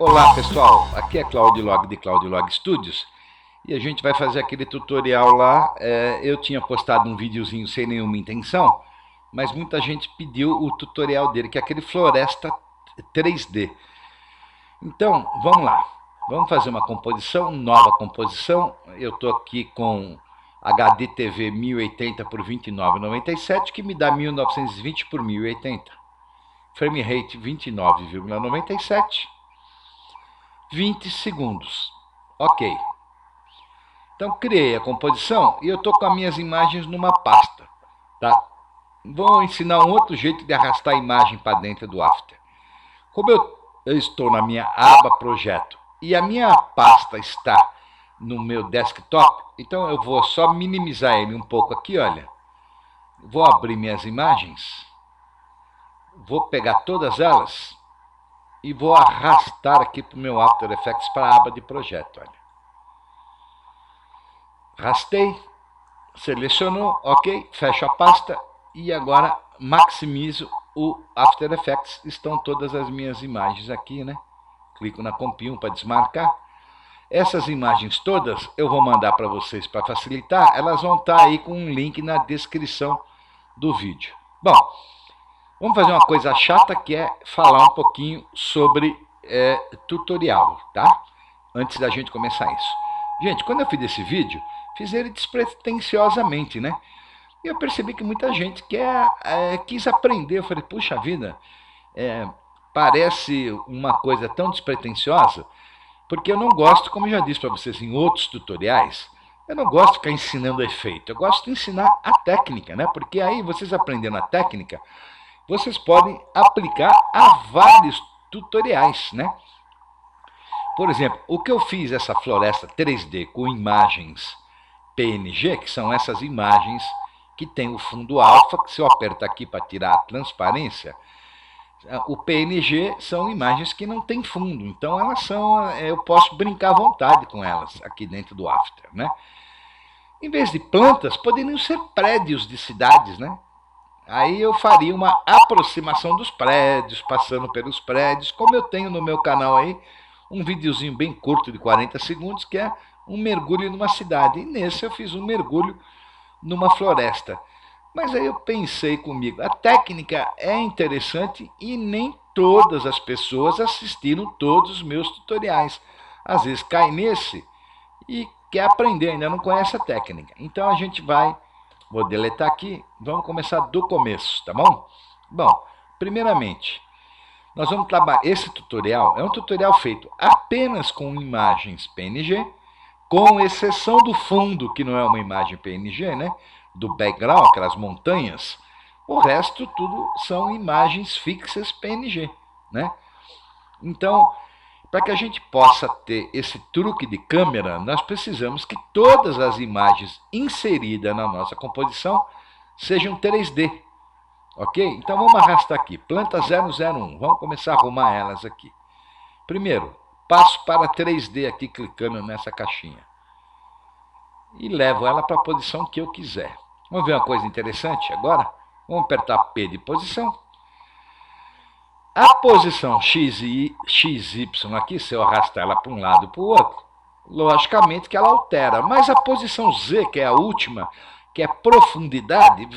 Olá pessoal, aqui é Claudio Log de Claudio Log Studios e a gente vai fazer aquele tutorial lá. Eu tinha postado um videozinho sem nenhuma intenção, mas muita gente pediu o tutorial dele, que é aquele Floresta 3D. Então vamos lá, vamos fazer uma composição, nova composição. Eu estou aqui com HD TV 1080 por 29,97, que me dá 1920 por 1080, frame rate 29,97. 20 segundos. Ok. Então criei a composição e eu estou com as minhas imagens numa pasta. Tá? Vou ensinar um outro jeito de arrastar a imagem para dentro do After. Como eu estou na minha aba projeto e a minha pasta está no meu desktop, então eu vou só minimizar ele um pouco aqui, olha. Vou abrir minhas imagens, vou pegar todas elas e vou arrastar aqui para o meu After Effects para a aba de projeto. Olha. Arrastei, selecionou, ok, fecho a pasta e agora maximizo o After Effects. Estão todas as minhas imagens aqui, né? Clico na Comp 1 para desmarcar. Essas imagens todas eu vou mandar para vocês para facilitar. Elas vão estar aí com um link na descrição do vídeo. Bom, vamos fazer uma coisa chata, que é falar um pouquinho sobre tutorial, tá? Antes da gente começar isso. Gente, quando eu fiz esse vídeo, fiz ele despretensiosamente, né? E eu percebi que muita gente quis aprender. Eu falei, puxa vida, parece uma coisa tão despretensiosa, porque eu não gosto, como eu já disse para vocês em outros tutoriais, eu não gosto de ficar ensinando efeito. Eu gosto de ensinar a técnica, né? Porque aí vocês aprendendo a técnica, vocês podem aplicar a vários tutoriais, né? Por exemplo, o que eu fiz essa floresta 3D com imagens PNG, que são essas imagens que tem o fundo alfa, que se eu apertar aqui para tirar a transparência, o PNG são imagens que não tem fundo, então elas são, eu posso brincar à vontade com elas aqui dentro do After, né? Em vez de plantas, poderiam ser prédios de cidades, né? Aí eu faria uma aproximação dos prédios, passando pelos prédios, como eu tenho no meu canal aí, um videozinho bem curto de 40 segundos, que é um mergulho numa cidade. E nesse eu fiz um mergulho numa floresta. Mas aí eu pensei comigo, a técnica é interessante e nem todas as pessoas assistiram todos os meus tutoriais. Às vezes cai nesse e quer aprender, ainda não conhece a técnica. Então a gente vai... Vou deletar aqui, vamos começar do começo, tá bom? Bom, primeiramente, nós vamos trabalhar... Esse tutorial é um tutorial feito apenas com imagens PNG, com exceção do fundo, que não é uma imagem PNG, né? Do background, aquelas montanhas. O resto tudo são imagens fixas PNG, né? Então, para que a gente possa ter esse truque de câmera, nós precisamos que todas as imagens inseridas na nossa composição sejam 3D. Ok? Então vamos arrastar aqui, planta 001, vamos começar a arrumar elas aqui. Primeiro, passo para 3D aqui, clicando nessa caixinha. E levo ela para a posição que eu quiser. Vamos ver uma coisa interessante agora? Vamos apertar P de posição. A posição X e XY aqui, se eu arrastar ela para um lado e para o outro, logicamente que ela altera. Mas a posição Z, que é a última, que é profundidade,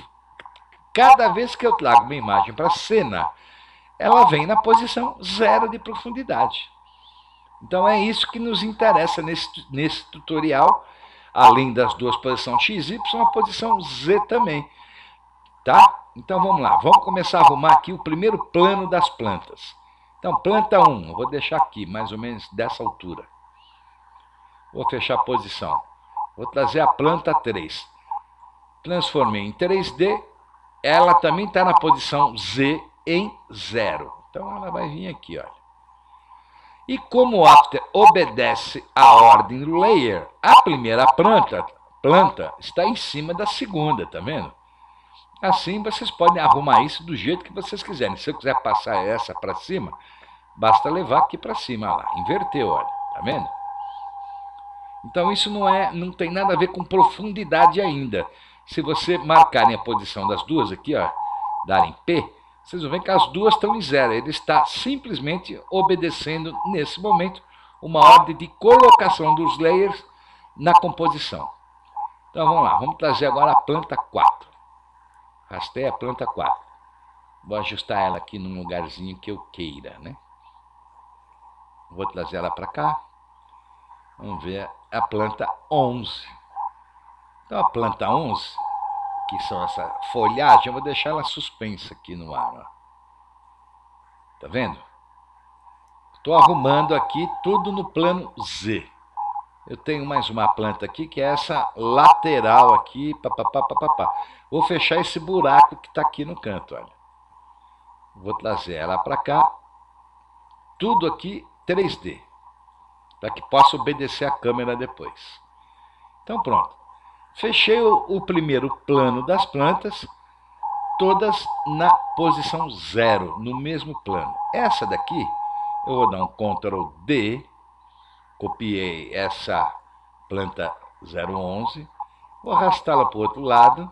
cada vez que eu trago uma imagem para a cena, ela vem na posição 0 de profundidade. Então é isso que nos interessa nesse tutorial, além das duas posições X e Y, a posição Z também. Tá? Então vamos lá, vamos começar a arrumar aqui o primeiro plano das plantas. Então, planta 1, eu vou deixar aqui, mais ou menos dessa altura. Vou fechar a posição. Vou trazer a planta 3. Transformei em 3D, ela também está na posição Z em 0. Então ela vai vir aqui, olha. E como o After obedece à ordem do layer, a primeira planta está em cima da segunda, tá vendo? Assim vocês podem arrumar isso do jeito que vocês quiserem. Se eu quiser passar essa para cima, basta levar aqui para cima, olha lá, inverteu, olha, tá vendo? Então isso não tem nada a ver com profundidade ainda. Se você marcarem a posição das duas aqui, ó, darem P, Vocês vão ver que as duas estão em zero. Ele está simplesmente obedecendo, nesse momento, uma ordem de colocação dos layers na composição. Então vamos lá, vamos trazer agora a planta 4. Arrastei a planta 4. Vou ajustar ela aqui num lugarzinho que eu queira, né? Vou trazer ela para cá. Vamos ver a planta 11. Então a planta 11, que são essa folhagem, eu vou deixar ela suspensa aqui no ar. Ó. Tá vendo? Estou arrumando aqui tudo no plano Z. Eu tenho mais uma planta aqui, que é essa lateral aqui. Vou fechar esse buraco que está aqui no canto. Olha. Vou trazer ela para cá. Tudo aqui 3D. Para que possa obedecer a câmera depois. Então pronto. Fechei o primeiro plano das plantas, todas na posição 0, no mesmo plano. Essa daqui, eu vou dar um Ctrl D, copiei essa planta 011, vou arrastá-la para o outro lado,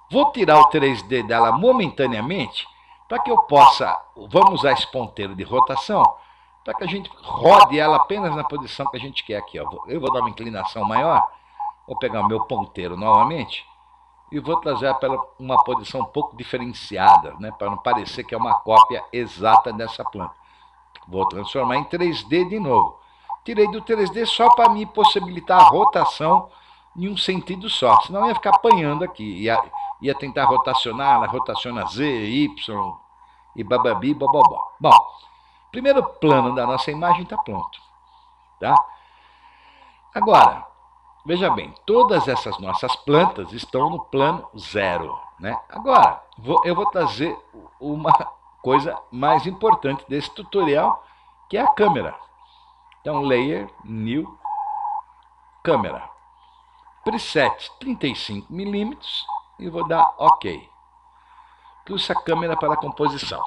vou tirar o 3D dela momentaneamente, para que eu possa, vamos usar esse ponteiro de rotação, para que a gente rode ela apenas na posição que a gente quer aqui. Ó. Eu vou dar uma inclinação maior, vou pegar o meu ponteiro novamente e vou trazer para uma posição um pouco diferenciada, né, para não parecer que é uma cópia exata dessa planta. Vou transformar em 3D de novo. Tirei do 3D só para me possibilitar a rotação em um sentido só, senão eu ia ficar apanhando aqui, ia tentar rotacionar, ela rotaciona Z, Y e bababi, bobobó. Bom, primeiro plano da nossa imagem está pronto. Tá? Agora, veja bem, todas essas nossas plantas estão no plano 0. Né? Agora, eu vou trazer uma coisa mais importante desse tutorial, que é a câmera. Então, Layer, New, Câmera. Preset 35mm e vou dar OK. Trouxe a câmera para a composição.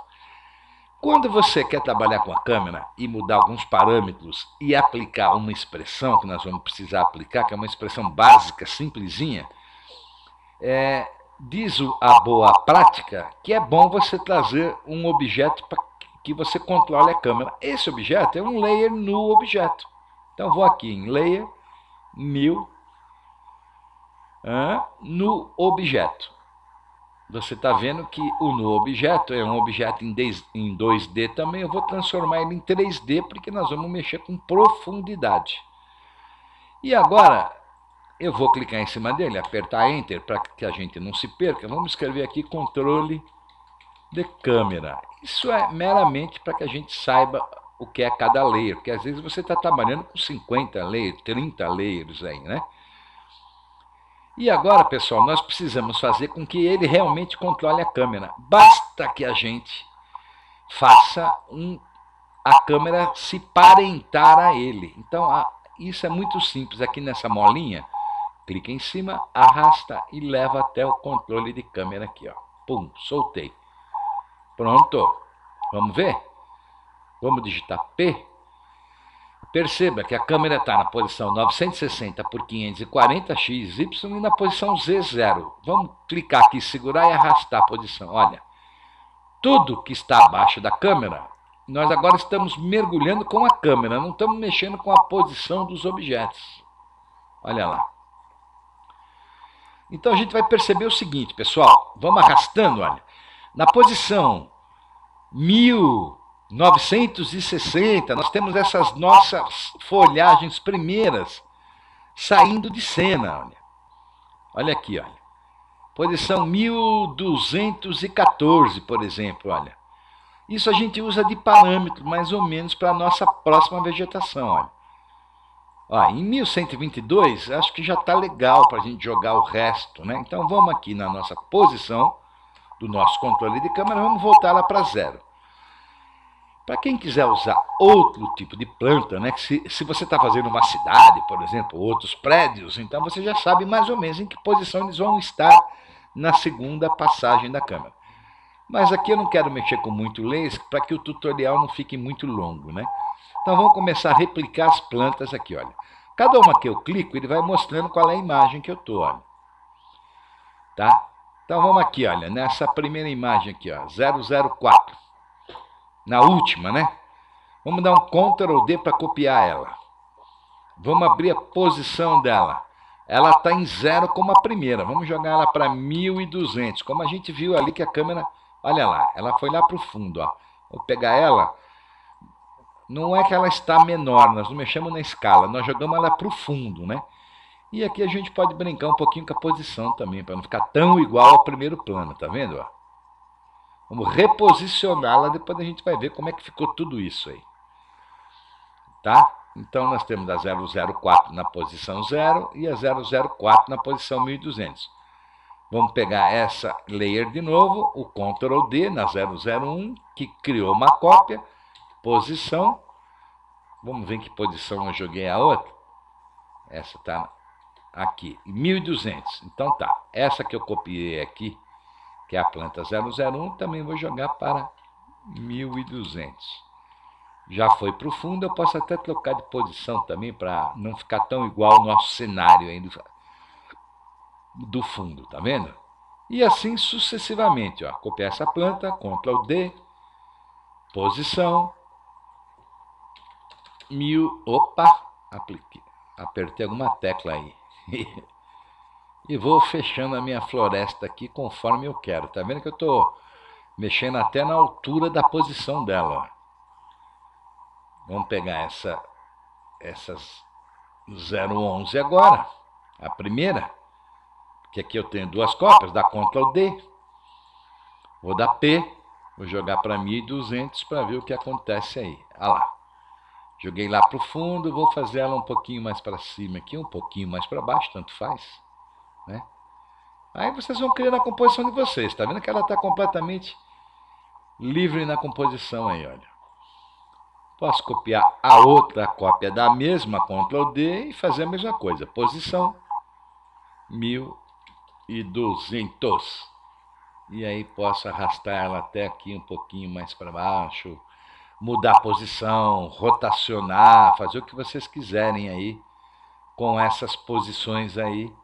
Quando você quer trabalhar com a câmera e mudar alguns parâmetros e aplicar uma expressão que nós vamos precisar aplicar, que é uma expressão básica, simplesinha, diz a boa prática que é bom você trazer um objeto para que você controle a câmera. Esse objeto é um layer no objeto. Então vou aqui em Layer, New, no objeto. Você está vendo que o no objeto é um objeto em 2D também. Eu vou transformar ele em 3D porque nós vamos mexer com profundidade. E agora eu vou clicar em cima dele, apertar Enter para que a gente não se perca. Vamos escrever aqui controle de câmera. Isso é meramente para que a gente saiba o que é cada layer, porque às vezes você está trabalhando com 50 layers, 30 layers aí, né? E agora, pessoal, nós precisamos fazer com que ele realmente controle a câmera. Basta que a gente faça a câmera se parentar a ele. Então, isso é muito simples. Aqui nessa molinha, clica em cima, arrasta e leva até o controle de câmera aqui. Ó. Pum, soltei. Pronto. Vamos ver? Vamos digitar P. Perceba que a câmera está na posição 960 por 540 XY e na posição Z0. Vamos clicar aqui, segurar e arrastar a posição. Olha, tudo que está abaixo da câmera, nós agora estamos mergulhando com a câmera, não estamos mexendo com a posição dos objetos. Olha lá. Então a gente vai perceber o seguinte, pessoal. Vamos arrastando, olha. Na posição 1960, nós temos essas nossas folhagens primeiras saindo de cena. Olha, olha aqui, olha. Posição 1214, por exemplo, olha. Isso a gente usa de parâmetro, mais ou menos, para a nossa próxima vegetação, olha. Ó, em 1122, acho que já está legal para a gente jogar o resto, né? Então vamos aqui na nossa posição do nosso controle de câmera, vamos voltar lá para 0. Para quem quiser usar outro tipo de planta, né, se você está fazendo uma cidade, por exemplo, outros prédios, então você já sabe mais ou menos em que posição eles vão estar na segunda passagem da câmera. Mas aqui eu não quero mexer com muito laser para que o tutorial não fique muito longo, né? Então vamos começar a replicar as plantas aqui, olha. Cada uma que eu clico, ele vai mostrando qual é a imagem que eu estou, olha. Tá? Então vamos aqui, olha, nessa primeira imagem aqui, ó, 004. Na última, né? Vamos dar um Ctrl D para copiar ela. Vamos abrir a posição dela. Ela está em 0 como a primeira. Vamos jogar ela para 1200. Como a gente viu ali que a câmera... Olha lá, ela foi lá para o fundo. Ó. Vou pegar ela. Não é que ela está menor, nós não mexemos na escala. Nós jogamos ela para o fundo, né? E aqui a gente pode brincar um pouquinho com a posição também, para não ficar tão igual ao primeiro plano, tá vendo? Ó? Vamos reposicioná-la, depois a gente vai ver como é que ficou tudo isso aí. Tá? Então nós temos a 004 na posição 0 e a 004 na posição 1200. Vamos pegar essa layer de novo, o Ctrl D na 001, que criou uma cópia, posição. Vamos ver em que posição eu joguei a outra. Essa está aqui, 1200. Então tá, essa que eu copiei aqui, que é a planta 001, também vou jogar para 1200. Já foi para o fundo, eu posso até trocar de posição também para não ficar tão igual ao nosso cenário aí do fundo, tá vendo? E assim sucessivamente, ó. Copiar essa planta, Ctrl D, posição, 1000, opa, apertei alguma tecla aí. E vou fechando a minha floresta aqui conforme eu quero. Tá vendo que eu estou mexendo até na altura da posição dela, ó. Vamos pegar essas 011 agora, a primeira, que aqui eu tenho duas cópias, dá Ctrl D, vou dar P, vou jogar para 1200 para ver o que acontece aí. Olha lá, joguei lá para o fundo, vou fazer ela um pouquinho mais para cima aqui, um pouquinho mais para baixo, tanto faz, né? Aí vocês vão criar a composição de vocês, tá vendo que ela está completamente livre na composição aí, olha. Posso copiar a outra cópia da mesma, Ctrl D, e fazer a mesma coisa. Posição 1200. E aí posso arrastar ela até aqui um pouquinho mais para baixo, mudar a posição, rotacionar, fazer o que vocês quiserem aí com essas posições aí.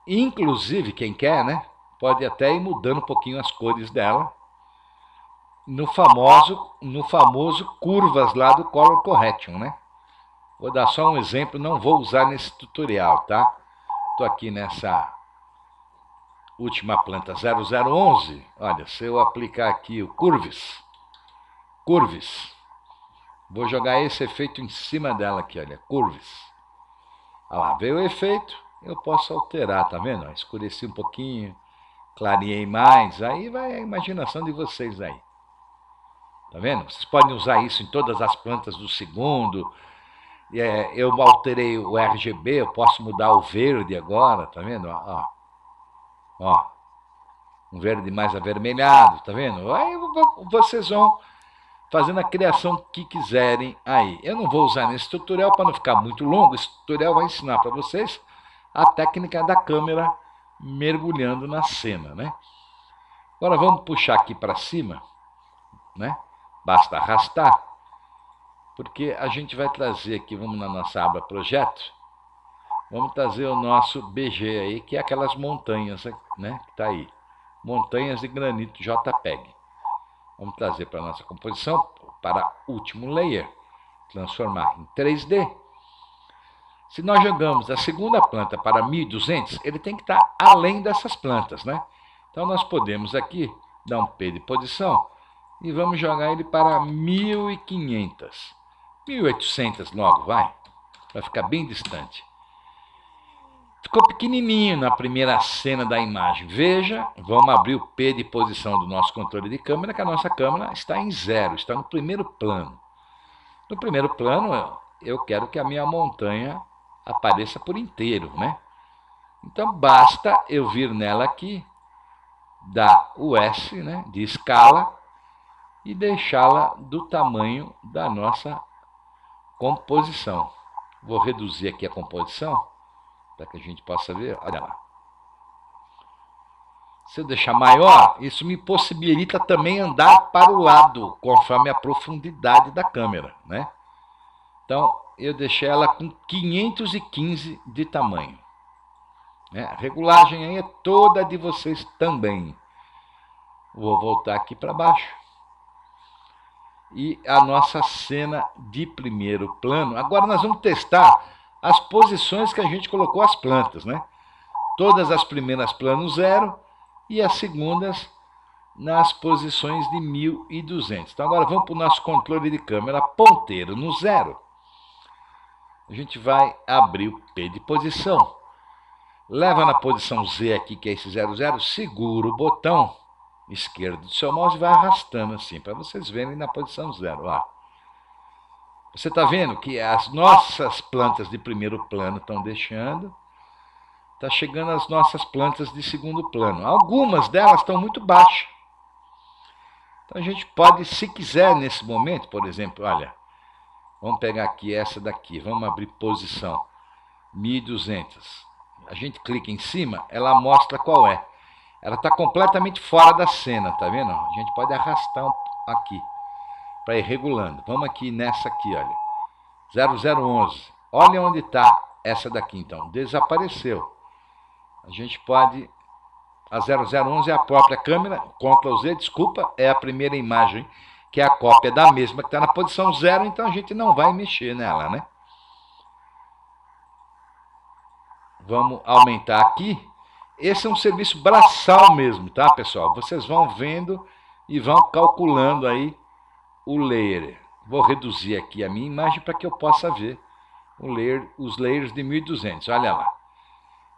Inclusive, quem quer, né, pode até ir mudando um pouquinho as cores dela. No famoso curvas lá do Color Correction, né? Vou dar só um exemplo, não vou usar nesse tutorial, tá? Estou aqui nessa última planta 0011. Olha, se eu aplicar aqui o Curves, vou jogar esse efeito em cima dela aqui, olha, Curves. Olha lá, veio o efeito, eu posso alterar, tá vendo? Escureci um pouquinho, clareei mais, aí vai a imaginação de vocês aí. Tá vendo? Vocês podem usar isso em todas as plantas do segundo. Eu alterei o RGB, eu posso mudar o verde agora, tá vendo? Ó, um verde mais avermelhado, tá vendo? Aí vocês vão fazendo a criação que quiserem aí. Eu não vou usar nesse tutorial para não ficar muito longo. Esse tutorial vai ensinar para vocês a técnica da câmera mergulhando na cena, né? Agora vamos puxar aqui para cima, né? Basta arrastar, porque a gente vai trazer aqui, vamos na nossa aba projeto, vamos trazer o nosso BG aí, que é aquelas montanhas, né, que está aí, montanhas de granito JPEG. Vamos trazer para a nossa composição, para último layer, transformar em 3D. Se nós jogamos a segunda planta para 1200, ele tem que estar além dessas plantas, né? Então nós podemos aqui dar um P de posição, e vamos jogar ele para 1500. 1800 logo, vai ficar bem distante. Ficou pequenininho na primeira cena da imagem. Veja, vamos abrir o P de posição do nosso controle de câmera, que a nossa câmera está em 0, está no primeiro plano. No primeiro plano, eu quero que a minha montanha apareça por inteiro, né? Então, basta eu vir nela aqui, dar o S, né, de escala, e deixá-la do tamanho da nossa composição. Vou reduzir aqui a composição, para que a gente possa ver. Olha lá. Se eu deixar maior, isso me possibilita também andar para o lado, conforme a profundidade da câmera, né? Então, eu deixei ela com 515 de tamanho. Né? A regulagem aí é toda de vocês também. Vou voltar aqui para baixo. E a nossa cena de primeiro plano. Agora nós vamos testar as posições que a gente colocou as plantas, né? Todas as primeiras plano 0 e as segundas nas posições de 1200. Então agora vamos para o nosso controle de câmera ponteiro no 0. A gente vai abrir o P de posição. Leva na posição Z aqui, que é esse 00, segura o botão esquerdo do seu mouse e vai arrastando assim, para vocês verem na posição 0. Ó. Você está vendo que as nossas plantas de primeiro plano estão deixando, está chegando as nossas plantas de segundo plano. Algumas delas estão muito baixas. Então a gente pode, se quiser, nesse momento, por exemplo, olha, vamos pegar aqui essa daqui, vamos abrir posição 1200. A gente clica em cima, ela mostra qual é. Ela está completamente fora da cena, tá vendo? A gente pode arrastar aqui para ir regulando. Vamos aqui nessa aqui, olha. 0011. Olha onde está essa daqui, então. Desapareceu. A gente pode... A 0011 é a própria câmera, Ctrl Z, desculpa, é a primeira imagem, que é a cópia da mesma que está na posição 0, então a gente não vai mexer nela, né? Vamos aumentar aqui. Esse é um serviço braçal mesmo, tá, pessoal? Vocês vão vendo e vão calculando aí o layer. Vou reduzir aqui a minha imagem para que eu possa ver os layers de 1200. Olha lá.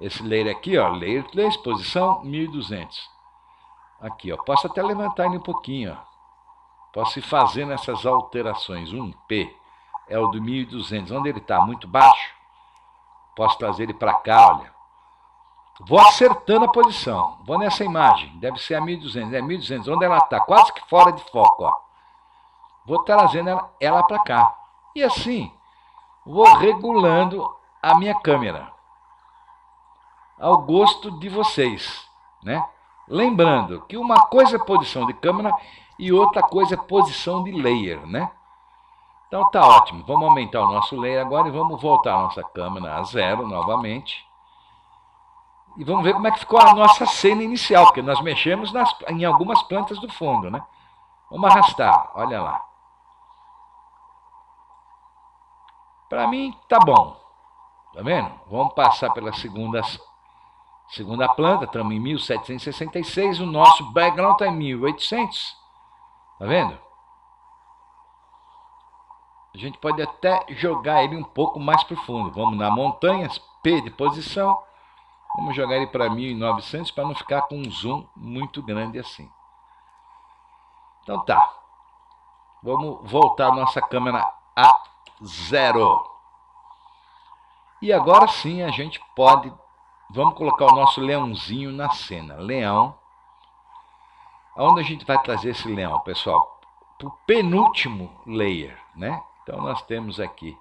Esse layer aqui, ó, layer 3, posição 1200. Aqui, ó, posso até levantar ele um pouquinho, ó. Posso ir fazendo essas alterações. 1P é o do 1200. Onde ele está? Muito baixo. Posso trazer ele para cá, olha. Vou acertando a posição. Vou nessa imagem. Deve ser a 1200. É 1200. Onde ela está? Quase que fora de foco, ó. Vou trazendo ela para cá. E assim, vou regulando a minha câmera ao gosto de vocês, né? Lembrando que uma coisa é posição de câmera e outra coisa é posição de layer, né? Então tá ótimo. Vamos aumentar o nosso layer agora e vamos voltar a nossa câmera a 0 novamente. E vamos ver como é que ficou a nossa cena inicial, porque nós mexemos em algumas plantas do fundo, né? Vamos arrastar, olha lá. Para mim tá bom, tá vendo? Vamos passar pela segunda planta, estamos em 1766, o nosso background está em 1800, tá vendo? A gente pode até jogar ele um pouco mais para o fundo. Vamos na montanhas, P de posição. Vamos jogar ele para 1900 para não ficar com um zoom muito grande assim. Então tá. Vamos voltar a nossa câmera a 0. E agora sim a gente pode... Vamos colocar o nosso leãozinho na cena. Leão. Aonde a gente vai trazer esse leão, pessoal? Para o penúltimo layer, né? Então nós temos aqui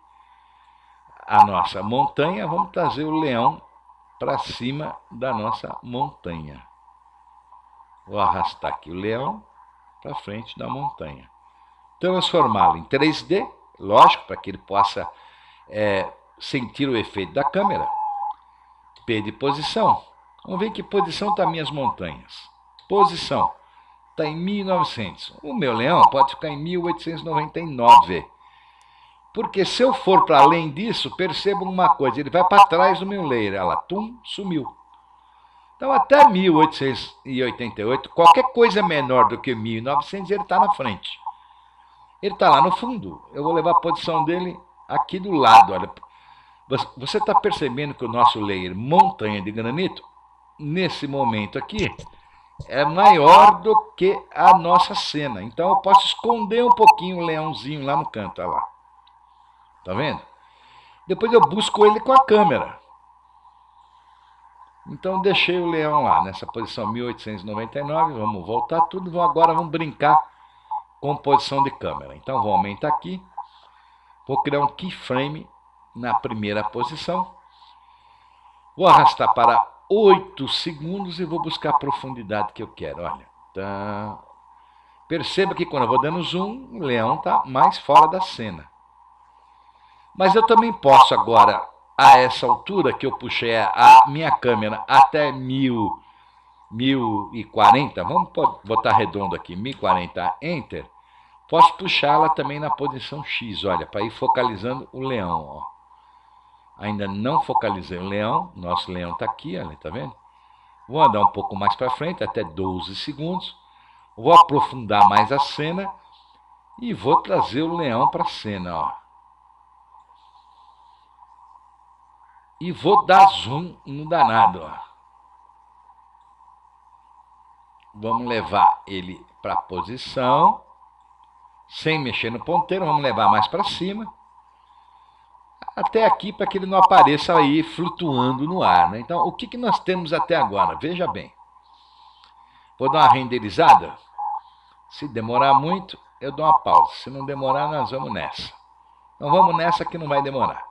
a nossa montanha. Vamos trazer o leão para cima da nossa montanha. Vou arrastar aqui o leão para frente da montanha. Transformá-lo em 3D, lógico, para que ele possa sentir o efeito da câmera. P de posição. Vamos ver em que posição estão minhas montanhas. Posição. Está em 1900. O meu leão pode ficar em 1899. Porque se eu for para além disso, percebam uma coisa, ele vai para trás do meu layer. Ela, tum, sumiu. Então até 1888, qualquer coisa menor do que 1900, ele está na frente. Ele está lá no fundo. Eu vou levar a posição dele aqui do lado. Olha. Você está percebendo que o nosso layer montanha de granito, nesse momento aqui, é maior do que a nossa cena. Então eu posso esconder um pouquinho o leãozinho lá no canto. Olha lá. Tá vendo? Depois eu busco ele com a câmera. Então deixei o leão lá, nessa posição 1899. Vamos voltar tudo. Agora vamos brincar com posição de câmera. Então vou aumentar aqui. Vou criar um keyframe na primeira posição. Vou arrastar para 8 segundos e vou buscar a profundidade que eu quero. Olha. Tá. Perceba que quando eu vou dando zoom, o leão está mais fora da cena. Mas eu também posso agora a essa altura que eu puxei a minha câmera até 1040, vamos botar redondo aqui, 1040 Enter, posso puxá-la também na posição X, olha, para ir focalizando o leão, ó. Ainda não focalizei o leão, nosso leão está aqui, olha, tá vendo? Vou andar um pouco mais para frente, até 12 segundos, vou aprofundar mais a cena e vou trazer o leão para a cena, ó. E vou dar zoom no danado, ó. Vamos levar ele para a posição, sem mexer no ponteiro, vamos levar mais para cima, até aqui para que ele não apareça aí flutuando no ar, né? Então, o que nós temos até agora? Veja bem. Vou dar uma renderizada. Se demorar muito, eu dou uma pausa. Se não demorar, nós vamos nessa. Então vamos nessa que não vai demorar.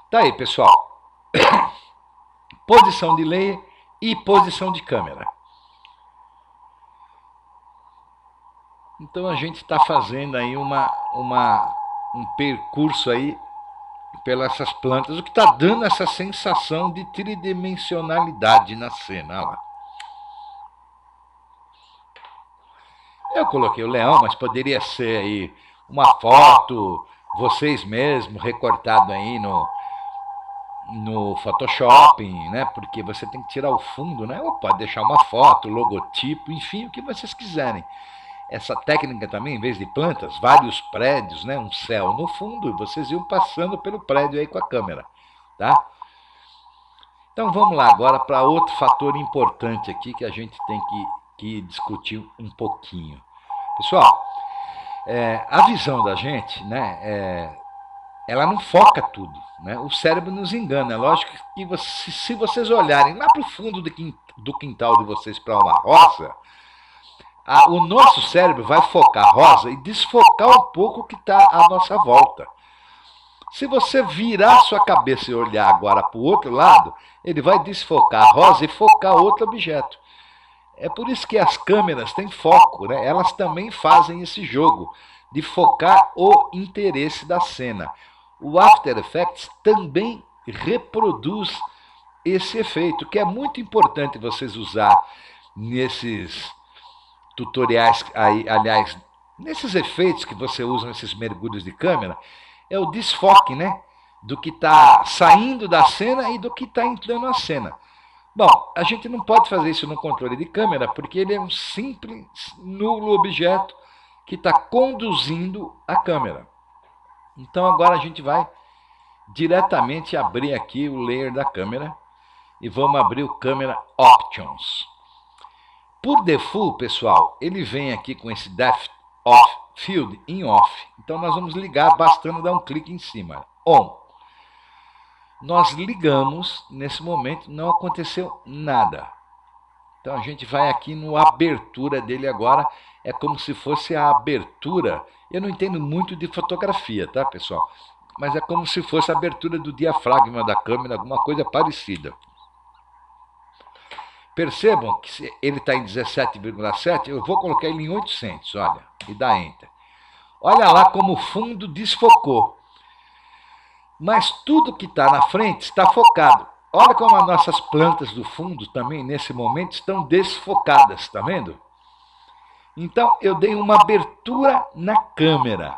Tá aí, pessoal. Posição de layer e posição de câmera. Então a gente está fazendo aí um percurso aí pelas essas plantas, o que está dando essa sensação de tridimensionalidade na cena. Olha lá. Eu coloquei o leão, mas poderia ser aí uma foto, vocês mesmos, recortado aí no Photoshop, né? Porque você tem que tirar o fundo, né? Ou pode deixar uma foto, logotipo, enfim, o que vocês quiserem. Essa técnica também, em vez de plantas, vários prédios, né? Um céu no fundo, vocês iam passando pelo prédio aí com a câmera, tá? Então vamos lá agora para outro fator importante aqui que a gente tem que discutir um pouquinho. Pessoal, a visão da gente, né, ela não foca tudo, né? O cérebro nos engana. É lógico que se vocês olharem lá para o fundo do quintal de vocês para uma rosa, o nosso cérebro vai focar rosa e desfocar um pouco o que está à nossa volta. Se você virar sua cabeça e olhar agora para o outro lado, ele vai desfocar a rosa e focar outro objeto. É por isso que as câmeras têm foco, né? Elas também fazem esse jogo de focar o interesse da cena. O After Effects também reproduz esse efeito, que é muito importante vocês usar nesses tutoriais, aliás, nesses efeitos que você usa nesses mergulhos de câmera, é o desfoque, né? Do que está saindo da cena e do que está entrando na cena. Bom, a gente não pode fazer isso no controle de câmera, porque ele é um simples, nulo objeto que está conduzindo a câmera. Então agora a gente vai diretamente abrir aqui o layer da câmera e vamos abrir o Camera Options. Por default, pessoal, ele vem aqui com esse Depth of Field em Off. Então nós vamos ligar bastando dar um clique em cima. On. Nós ligamos, nesse momento não aconteceu nada. Então a gente vai aqui no abertura dele agora, é como se fosse a abertura. Eu não entendo muito de fotografia, tá, pessoal? Mas é como se fosse a abertura do diafragma da câmera, alguma coisa parecida. Percebam que ele está em 17,7, eu vou colocar ele em 800, olha, e dá Enter. Olha lá como o fundo desfocou. Mas tudo que está na frente está focado. Olha como as nossas plantas do fundo também, nesse momento, estão desfocadas, está vendo? Então, eu dei uma abertura na câmera.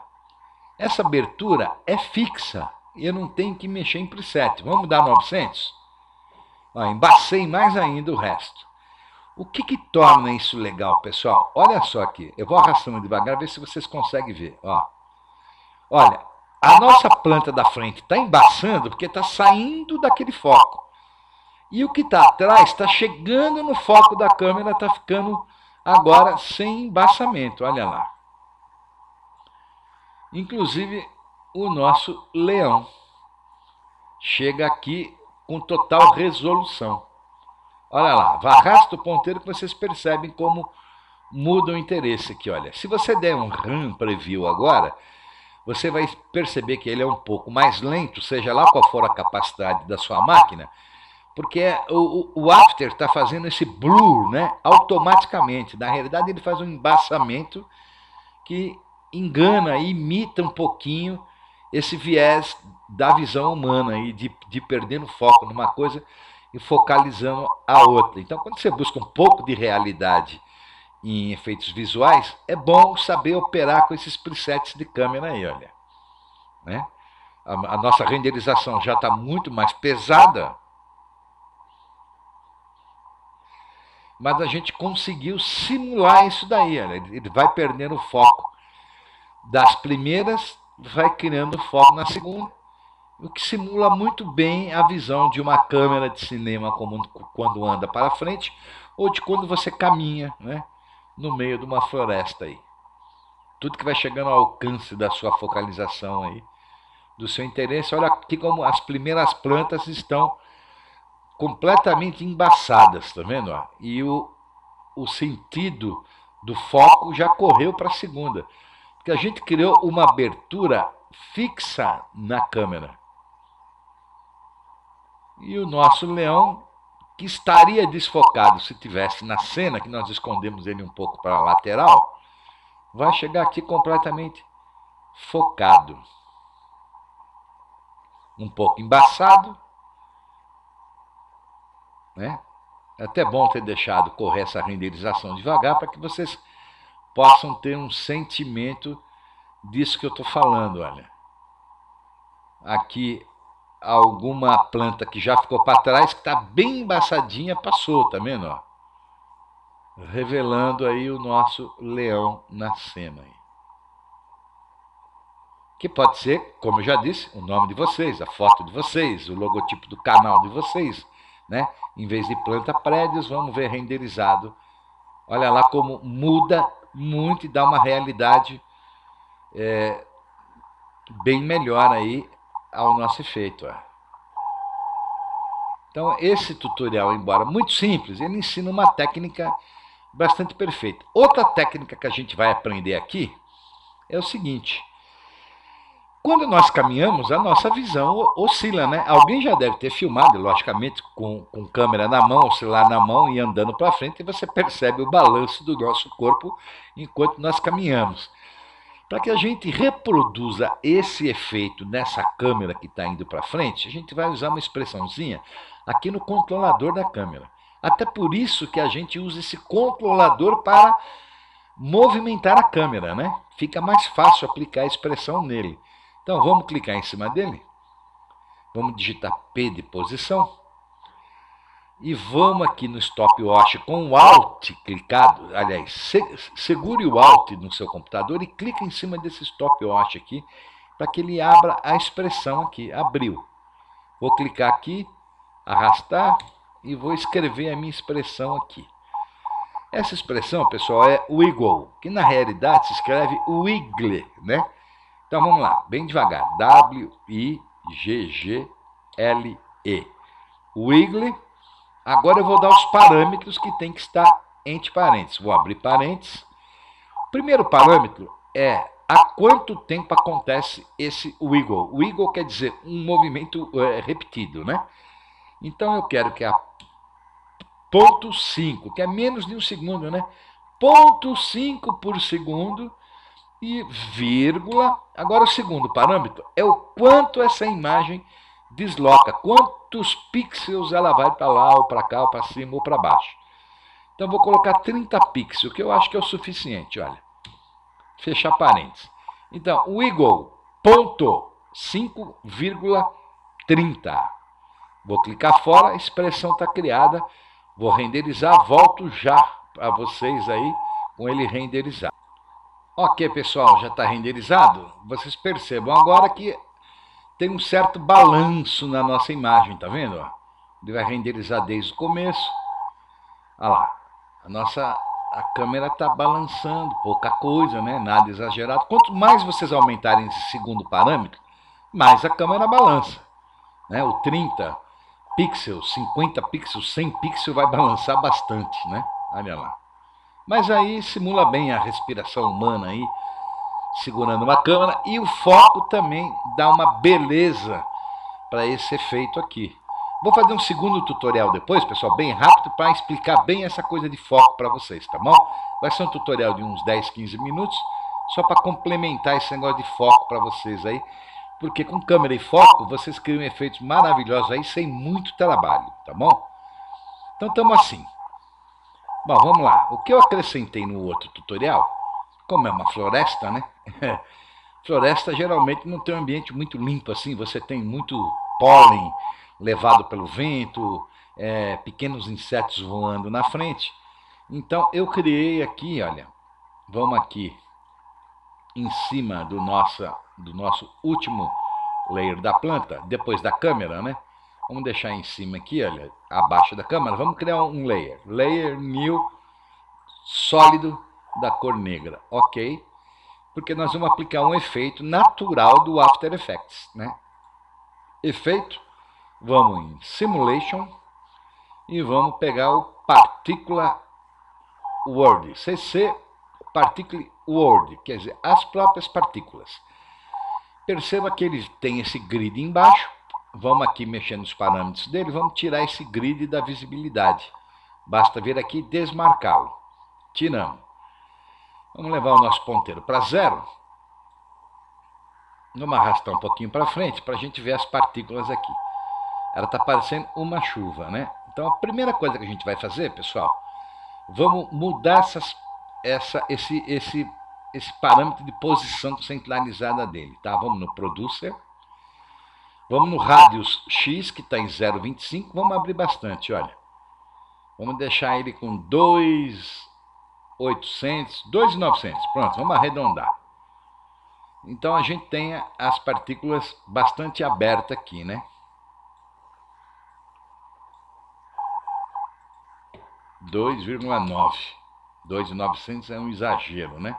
Essa abertura é fixa, eu não tenho que mexer em preset. Vamos dar 900? Embacei mais ainda o resto. O que torna isso legal, pessoal? Olha só aqui, eu vou arrastando devagar, ver se vocês conseguem ver. Olha, a nossa planta da frente está embaçando porque está saindo daquele foco. E o que está atrás está chegando no foco da câmera, está ficando agora sem embaçamento, olha lá. Inclusive o nosso leão chega aqui com total resolução. Olha lá, arrasta o ponteiro que vocês percebem como muda o interesse aqui, olha. Se você der um RAM Preview agora, você vai perceber que ele é um pouco mais lento, seja lá qual for a capacidade da sua máquina, porque o After está fazendo esse blur, né, automaticamente. Na realidade, ele faz um embaçamento que engana, imita um pouquinho esse viés da visão humana e de perdendo foco numa coisa e focalizando a outra. Então, quando você busca um pouco de realidade em efeitos visuais, é bom saber operar com esses presets de câmera aí, olha. Né? A nossa renderização já está muito mais pesada, mas a gente conseguiu simular isso daí, olha. Ele vai perdendo o foco das primeiras, vai criando foco na segunda, o que simula muito bem a visão de uma câmera de cinema como quando anda para frente ou de quando você caminha, né, no meio de uma floresta aí. Tudo que vai chegando ao alcance da sua focalização aí, do seu interesse. Olha aqui como as primeiras plantas estão completamente embaçadas, tá vendo? E o sentido do foco já correu para a segunda, porque a gente criou uma abertura fixa na câmera. E o nosso leão, que estaria desfocado se tivesse na cena, que nós escondemos ele um pouco para a lateral, vai chegar aqui completamente focado. Um pouco embaçado, né? É até bom ter deixado correr essa renderização devagar para que vocês possam ter um sentimento disso que eu estou falando, olha. Aqui alguma planta que já ficou para trás, que está bem embaçadinha, passou, tá vendo? Ó? Revelando aí o nosso leão na cena. Que pode ser, como eu já disse, o nome de vocês, a foto de vocês, o logotipo do canal de vocês, né? Em vez de planta prédios, vamos ver renderizado. Olha lá como muda muito e dá uma realidade bem melhor aí ao nosso efeito. Ó. Então, esse tutorial, embora muito simples, ele ensina uma técnica bastante perfeita. Outra técnica que a gente vai aprender aqui é o seguinte. Quando nós caminhamos, a nossa visão oscila, né? Alguém já deve ter filmado, logicamente, com câmera na mão, ou celular na mão e andando para frente, e você percebe o balanço do nosso corpo enquanto nós caminhamos. Para que a gente reproduza esse efeito nessa câmera que está indo para frente, a gente vai usar uma expressãozinha aqui no controlador da câmera. Até por isso que a gente usa esse controlador para movimentar a câmera, né? Fica mais fácil aplicar a expressão nele. Então vamos clicar em cima dele, vamos digitar P de posição e vamos aqui no stopwatch com o Alt clicado, aliás, segure o Alt no seu computador e clica em cima desse stopwatch aqui para que ele abra a expressão aqui, abriu. Vou clicar aqui, arrastar e vou escrever a minha expressão aqui. Essa expressão, pessoal, é wiggle, que na realidade se escreve wiggle, né? Então vamos lá, bem devagar. W-I-G-G-L-E. Wiggle. Agora eu vou dar os parâmetros que tem que estar entre parênteses. Vou abrir parênteses. O primeiro parâmetro é há quanto tempo acontece esse wiggle. Wiggle quer dizer um movimento repetido, né? Então eu quero que a 0,5, que é menos de um segundo, né? 0,5 por segundo e vírgula. Agora o segundo parâmetro é o quanto essa imagem desloca, quantos pixels ela vai para lá, ou para cá, ou para cima, ou para baixo. Então vou colocar 30 pixels, que eu acho que é o suficiente, olha. Fechar parênteses. Então, o wiggle, ponto 5,30. Vou clicar fora, a expressão está criada. Vou renderizar, volto já para vocês aí com ele renderizado. Ok, pessoal, já está renderizado. Vocês percebam agora que tem um certo balanço na nossa imagem, tá vendo? Ele vai renderizar desde o começo. Olha lá, a câmera está balançando, pouca coisa, né? Nada exagerado. Quanto mais vocês aumentarem esse segundo parâmetro, mais a câmera balança. Né? O 30 pixels, 50 pixels, 100 pixels vai balançar bastante, né? Olha lá. Mas aí simula bem a respiração humana aí, segurando uma câmera, e o foco também dá uma beleza para esse efeito aqui. Vou fazer um segundo tutorial depois, pessoal, bem rápido, para explicar bem essa coisa de foco para vocês, tá bom? Vai ser um tutorial de uns 10, 15 minutos, só para complementar esse negócio de foco para vocês aí, porque com câmera e foco vocês criam efeitos maravilhosos aí sem muito trabalho, tá bom? Então estamos assim. Bom, vamos lá. O que eu acrescentei no outro tutorial, como é uma floresta, né? Floresta geralmente não tem um ambiente muito limpo assim, você tem muito pólen levado pelo vento, pequenos insetos voando na frente. Então eu criei aqui, olha, vamos aqui em cima do nosso último layer da planta, depois da câmera, né? Vamos deixar em cima aqui, olha, abaixo da câmera, vamos criar um layer. Layer new, sólido, da cor negra, ok? Porque nós vamos aplicar um efeito natural do After Effects, né? Efeito, vamos em Simulation e vamos pegar o Partícula Word, CC Particle Word, quer dizer, as próprias partículas. Perceba que ele tem esse grid embaixo, vamos aqui mexer nos parâmetros dele, vamos tirar esse grid da visibilidade. Basta vir aqui e desmarcá-lo. Tiramos. Vamos levar o nosso ponteiro para 0. Vamos arrastar um pouquinho para frente para a gente ver as partículas aqui. Ela está parecendo uma chuva, né? Então a primeira coisa que a gente vai fazer, pessoal, vamos mudar esse parâmetro de posição centralizada dele, tá? Vamos no Producer, vamos no Radius X, que está em 0,25, vamos abrir bastante, olha. Vamos deixar ele com 2.800, 2.900, pronto, vamos arredondar. Então a gente tem as partículas bastante abertas aqui, né? 2,9. 2.900 é um exagero, né?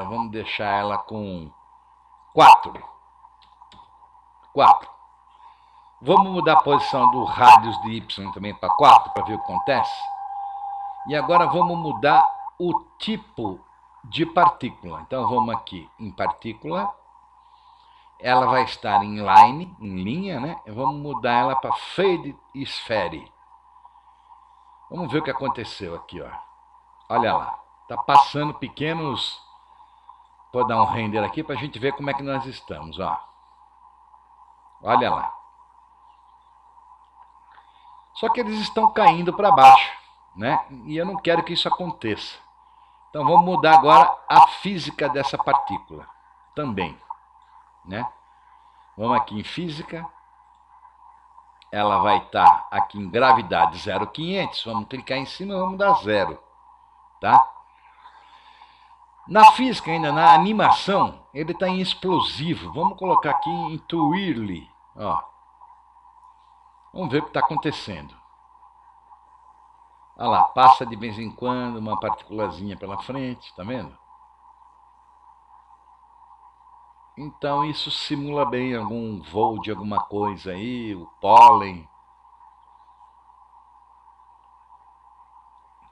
Vamos deixar ela com 4. Vamos mudar a posição do rádius de Y também para 4, para ver o que acontece. E agora vamos mudar o tipo de partícula. Então vamos aqui em partícula. Ela vai estar em line, em linha, né? Vamos mudar ela para Fade Sphere. Vamos ver o que aconteceu aqui, ó. Olha lá. Tá passando pequenos... Vou dar um render aqui para a gente ver como é que nós estamos, ó. Olha lá. Só que eles estão caindo para baixo, né? E eu não quero que isso aconteça. Então vamos mudar agora a física dessa partícula também, né? Vamos aqui em física. Ela vai estar aqui em gravidade 0,500. Vamos clicar em cima e vamos dar 0, tá? Na física ainda, na animação, ele está em explosivo. Vamos colocar aqui em Twirly, ó. Vamos ver o que está acontecendo. Olha lá, passa de vez em quando uma partículazinha pela frente, tá vendo? Então isso simula bem algum voo de alguma coisa aí, o pólen.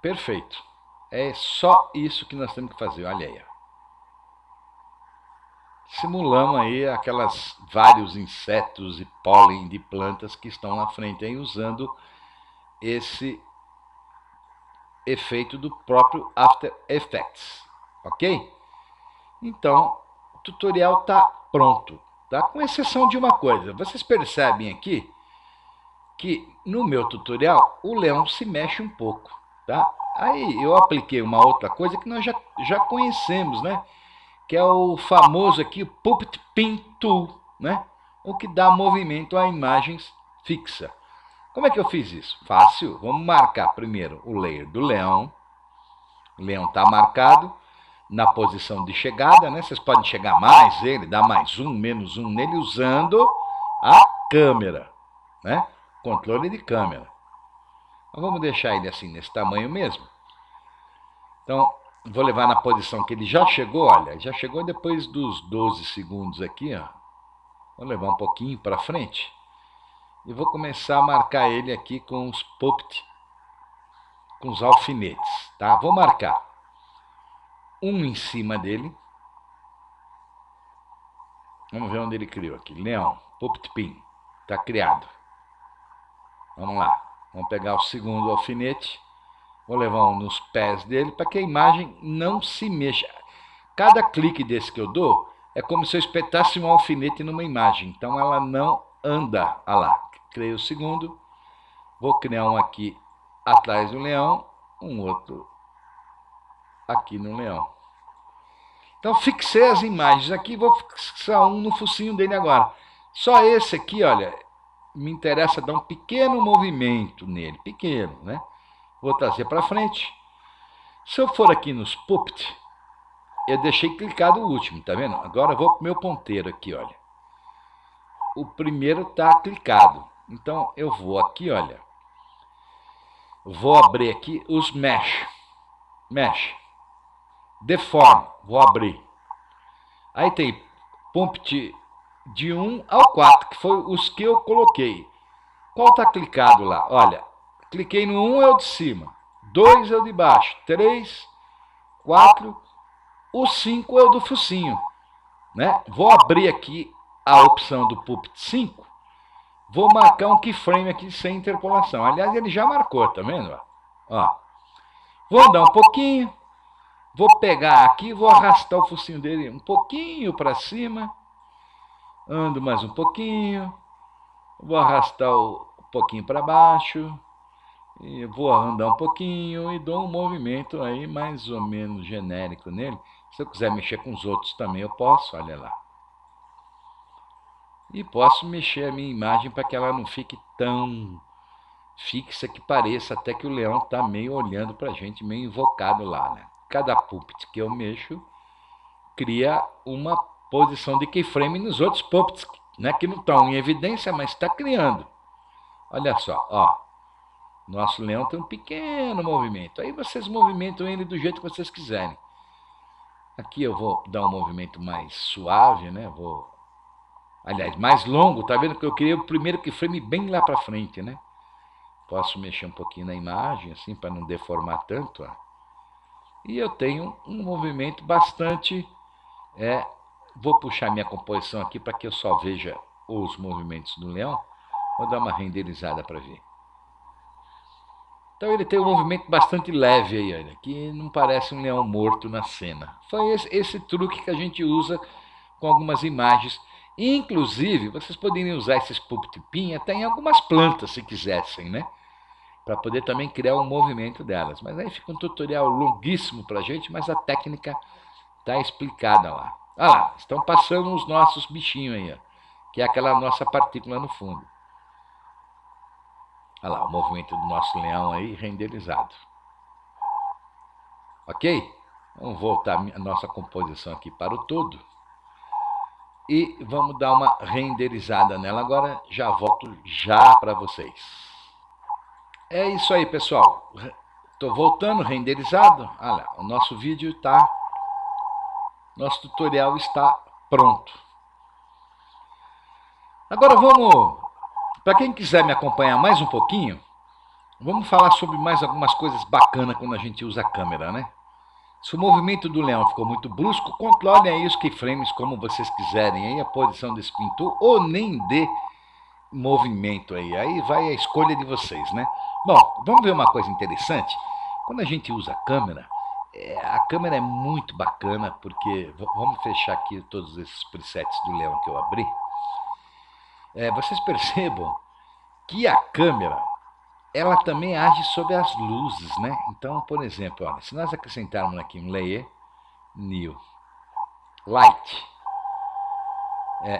Perfeito. É só isso que nós temos que fazer, olha aí. Simulamos aí aquelas vários insetos e pólen de plantas que estão na frente aí usando esse efeito do próprio After Effects, ok? Então, o tutorial está pronto, tá? Com exceção de uma coisa, vocês percebem aqui que no meu tutorial o leão se mexe um pouco, tá? Aí eu apliquei uma outra coisa que nós já conhecemos, né? Que é o famoso aqui, o Puppet Pin Tool, né? O que dá movimento a imagens fixa. Como é que eu fiz isso? Fácil. Vamos marcar primeiro o layer do leão. O leão está marcado na posição de chegada, né? Vocês podem chegar mais ele, dar mais um, menos um nele, usando a câmera, né? Controle de câmera. Então, vamos deixar ele assim, nesse tamanho mesmo. Então, vou levar na posição que ele já chegou, olha, já chegou depois dos 12 segundos aqui, ó. Vou levar um pouquinho para frente. E vou começar a marcar ele aqui com os puppet, com os alfinetes, tá? Vou marcar um em cima dele. Vamos ver onde ele criou aqui. Leão, Puppet Pin, está criado. Vamos lá. Vamos pegar o segundo alfinete. Vou levar um nos pés dele para que a imagem não se mexa. Cada clique desse que eu dou É como se eu espetasse um alfinete numa imagem. Então ela não anda. Olha lá. Criei o segundo. Vou criar um aqui atrás do leão. Um outro aqui no leão. Então fixei as imagens aqui. Vou fixar um no focinho dele agora. Só esse aqui, olha, me interessa dar um pequeno movimento nele. Pequeno, né? Vou trazer para frente. Se eu for aqui nos Puppet, eu deixei clicado o último, tá vendo? Agora eu vou pro meu ponteiro aqui, olha. O primeiro tá clicado. Então eu vou aqui, olha. Vou abrir aqui os Mesh. Mesh. Deform. Vou abrir. Aí tem Puppet de 1 ao 4, que foi os que eu coloquei. Qual tá clicado lá? Olha, cliquei no 1 é o de cima. 2 é o de baixo. 3, 4... O 5 é o do focinho, né? Vou abrir aqui a opção do Puppet 5. Vou marcar um keyframe aqui sem interpolação. Aliás, ele já marcou, tá vendo? Ó. Vou andar um pouquinho. Vou pegar aqui, vou arrastar o focinho dele um pouquinho para cima. Ando mais um pouquinho. Vou arrastar um pouquinho para baixo. E vou andar um pouquinho e dou um movimento aí mais ou menos genérico nele. Se eu quiser mexer com os outros também eu posso, olha lá. E posso mexer a minha imagem para que ela não fique tão fixa que pareça até que o leão está meio olhando para a gente, meio invocado lá, né? Cada puppet que eu mexo cria uma posição de keyframe nos outros puppets, né, que não estão em evidência, mas está criando. Olha só, ó. Nosso leão tem um pequeno movimento. Aí vocês movimentam ele do jeito que vocês quiserem. Aqui eu vou dar um movimento mais suave, né? Aliás, mais longo. Tá vendo que eu criei o primeiro keyframe bem lá para frente, né? Posso mexer um pouquinho na imagem, assim, para não deformar tanto. Ó. E eu tenho um movimento bastante... vou puxar minha composição aqui para que eu só veja os movimentos do leão. Vou dar uma renderizada para ver. Então ele tem um movimento bastante leve aí, olha, que não parece um leão morto na cena. Foi esse truque que a gente usa com algumas imagens. Inclusive, vocês poderiam usar esses Puppet Pin até em algumas plantas, se quisessem, né? Para poder também criar um movimento delas. Mas aí fica um tutorial longuíssimo para a gente, mas a técnica está explicada lá. Ah lá, estão passando os nossos bichinhos aí, ó, que é aquela nossa partícula no fundo. Olha lá, o movimento do nosso leão aí renderizado. Ok? Vamos voltar a nossa composição aqui para o todo. E vamos dar uma renderizada nela agora. Já volto já para vocês. É isso aí, pessoal. Estou voltando, renderizado. Olha lá, o nosso vídeo está... Nosso tutorial está pronto. Agora vamos... Para quem quiser me acompanhar mais um pouquinho, vamos falar sobre mais algumas coisas bacanas quando a gente usa a câmera, né? Se o movimento do leão ficou muito brusco, controlem aí os keyframes como vocês quiserem, aí a posição desse pintor, ou nem dê movimento aí vai a escolha de vocês, né? Bom, vamos ver uma coisa interessante. Quando a gente usa a câmera é muito bacana, porque, vamos fechar aqui todos esses presets do leão que eu abri. Vocês percebam que a câmera, ela também age sobre as luzes, né? Então, por exemplo, olha, se nós acrescentarmos aqui um layer, new, light,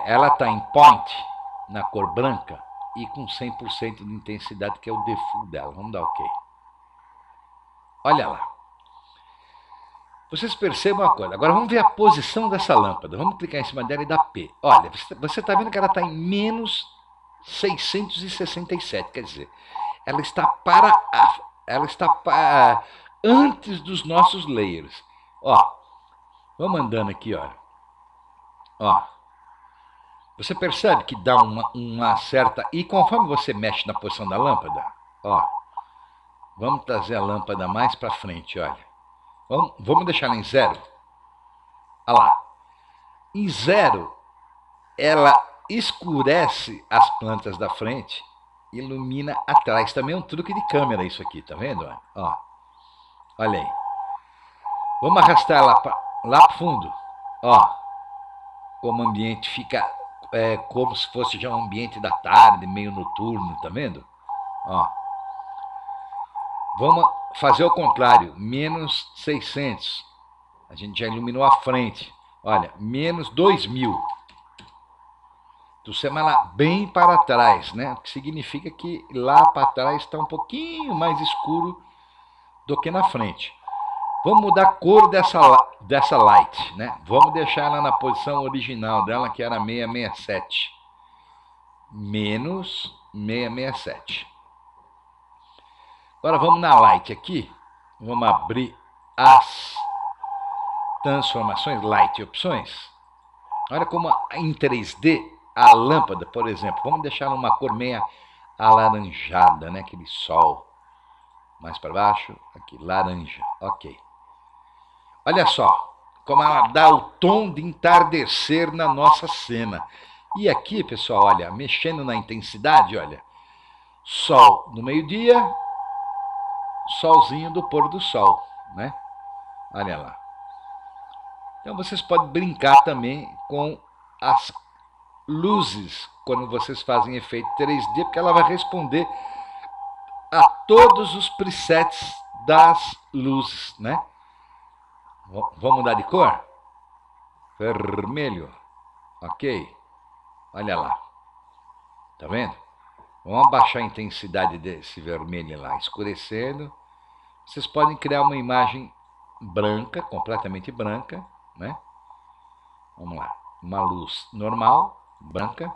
ela está em point, na cor branca, e com 100% de intensidade, que é o default dela. Vamos dar OK. Olha lá. Vocês percebam uma coisa. Agora vamos ver a posição dessa lâmpada. Vamos clicar em cima dela e dar P. Olha, você está vendo que ela está em menos 667. Quer dizer, ela está antes dos nossos layers. Ó, vamos andando aqui, ó. Você percebe que dá uma certa... E conforme você mexe na posição da lâmpada, ó, vamos trazer a lâmpada mais para frente, olha. Vamos deixar ela em 0. Olha lá. Em 0, ela escurece as plantas da frente, ilumina atrás. Também é um truque de câmera isso aqui, tá vendo? Ó, olha aí. Vamos arrastar ela lá para o fundo. Ó. como o ambiente fica como se fosse já um ambiente da tarde, meio noturno, tá vendo? Ó. Vamos fazer o contrário, menos 600. A gente já iluminou a frente. Olha, menos 2000. Trouxemos ela bem para trás, né? O que significa que lá para trás está um pouquinho mais escuro do que na frente. Vamos mudar a cor dessa light, né? Vamos deixar ela na posição original dela, que era 667. Menos 667. Agora vamos na light aqui. Vamos abrir as transformações, light opções. Olha como em 3D a lâmpada, por exemplo, vamos deixar numa cor meia alaranjada, né? Aquele sol. Mais para baixo, aqui, laranja. Ok. Olha só como ela dá o tom de entardecer na nossa cena. E aqui, pessoal, olha, mexendo na intensidade, olha, sol no meio-dia, solzinho do pôr do sol, né? Olha lá. Então vocês podem brincar também com as luzes quando vocês fazem efeito 3D, porque ela vai responder a todos os presets das luzes, né? Vamos mudar de cor? Vermelho. Ok. Olha lá. Tá vendo? Vamos abaixar a intensidade desse vermelho lá, escurecendo. Vocês podem criar uma imagem branca, completamente branca, né? Vamos lá. Uma luz normal, branca.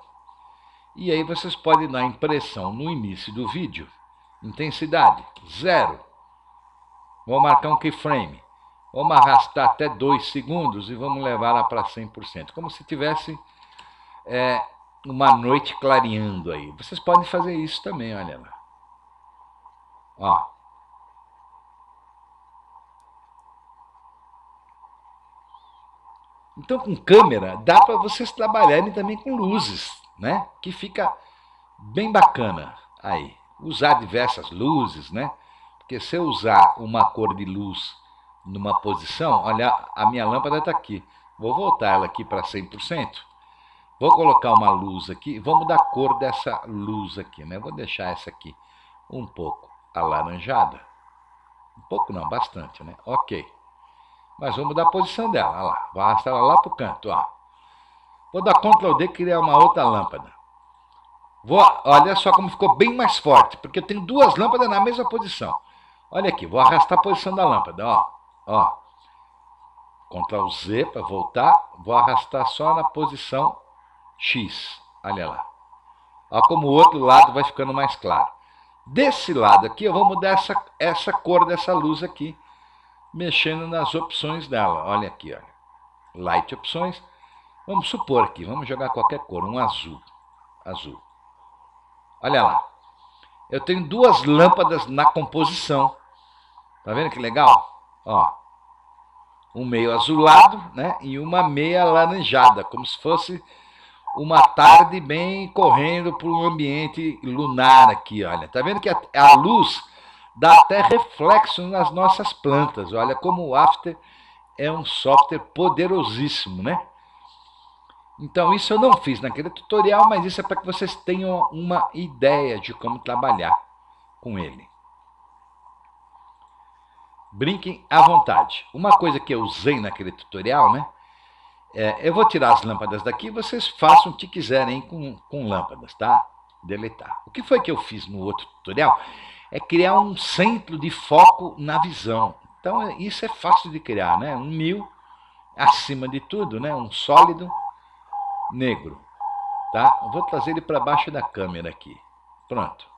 E aí vocês podem dar impressão no início do vídeo. Intensidade, 0. Vou marcar um keyframe. Vamos arrastar até 2 segundos e vamos levar ela para 100%. Como se tivesse uma noite clareando aí. Vocês podem fazer isso também, olha lá. Ó. Então, com câmera, dá para vocês trabalharem também com luzes, né? Que fica bem bacana aí. Usar diversas luzes, né? Porque se eu usar uma cor de luz numa posição, olha, a minha lâmpada está aqui. Vou voltar ela aqui para 100%. Vou colocar uma luz aqui, vamos mudar a cor dessa luz aqui, né? Vou deixar essa aqui um pouco alaranjada. Um pouco não, bastante, né? Ok. Mas vamos mudar a posição dela, olha lá. Vou arrastar ela lá para o canto, ó. Vou dar Ctrl D e criar uma outra lâmpada. Olha só como ficou bem mais forte, porque eu tenho duas lâmpadas na mesma posição. Olha aqui, vou arrastar a posição da lâmpada, ó. Ó. Ctrl Z para voltar, vou arrastar só na posição X, olha lá. Olha como o outro lado vai ficando mais claro. Desse lado aqui eu vou mudar essa cor dessa luz aqui, mexendo nas opções dela. Olha aqui, olha. Light opções. Vamos supor aqui, vamos jogar qualquer cor, um azul. Azul. Olha lá. Eu tenho duas lâmpadas na composição. Tá vendo que legal? Ó. Um meio azulado, né? E uma meia alaranjada, como se fosse uma tarde bem correndo por um ambiente lunar aqui, olha. Tá vendo que a luz dá até reflexo nas nossas plantas. Olha como o After é um software poderosíssimo, né? Então isso eu não fiz naquele tutorial, mas isso é para que vocês tenham uma ideia de como trabalhar com ele. Brinquem à vontade. Uma coisa que eu usei naquele tutorial, né? Eu vou tirar as lâmpadas daqui, vocês façam o que quiserem com lâmpadas, tá? Deletar. O que foi que eu fiz no outro tutorial? É criar um centro de foco na visão. Então isso é fácil de criar, né? Um 1000 acima de tudo, né? Um sólido negro, tá? Eu vou trazer ele para baixo da câmera aqui. Pronto.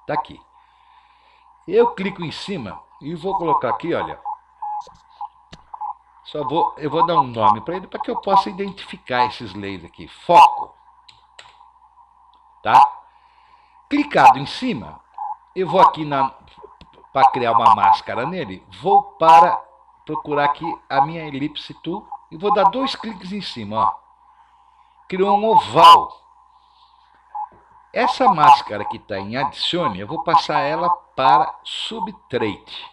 Tá aqui. Eu clico em cima e vou colocar aqui, olha. Eu vou dar um nome para ele para que eu possa identificar esses lasers aqui. Foco. Tá? Clicado em cima, eu vou aqui para criar uma máscara nele, vou para procurar aqui a minha elipse tool e vou dar 2 cliques em cima, ó. Criou um oval. Essa máscara que está em adicione, eu vou passar ela para subtrate.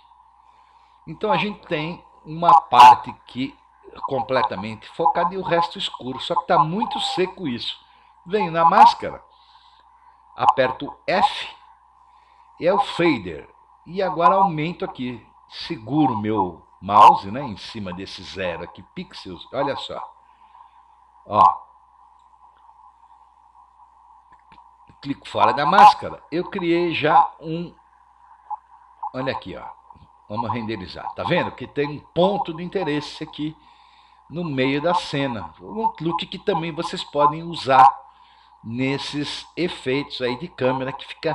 Então a gente tem uma parte que completamente focado e o resto escuro. Só que está muito seco isso. Venho na máscara, aperto F e é o fader. E agora aumento aqui, seguro o meu mouse, né, em cima desse 0 aqui, pixels, olha só. Ó, clico fora da máscara, eu criei já um, olha aqui, ó. Vamos renderizar, tá vendo? Que tem um ponto de interesse aqui no meio da cena. Um look que também vocês podem usar nesses efeitos aí de câmera, que fica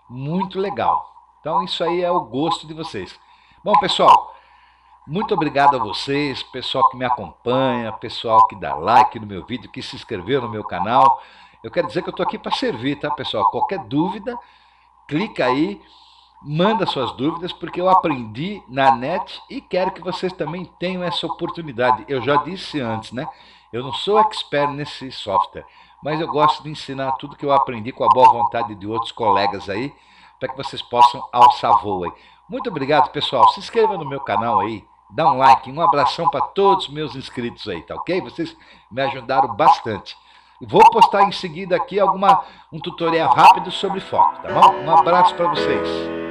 muito legal. Então isso aí é o gosto de vocês. Bom, pessoal, muito obrigado a vocês, pessoal que me acompanha, pessoal que dá like no meu vídeo, que se inscreveu no meu canal. Eu quero dizer que eu estou aqui para servir, tá, pessoal? Qualquer dúvida, clica aí, manda suas dúvidas, porque eu aprendi na net e quero que vocês também tenham essa oportunidade. Eu já disse antes, né? Eu não sou expert nesse software, mas eu gosto de ensinar tudo que eu aprendi com a boa vontade de outros colegas aí, para que vocês possam alçar voo aí. Muito obrigado, pessoal. Se inscreva no meu canal aí, dá um like, um abração para todos os meus inscritos aí, tá ok? Vocês me ajudaram bastante. Vou postar em seguida aqui um tutorial rápido sobre foco, tá bom? Um abraço para vocês.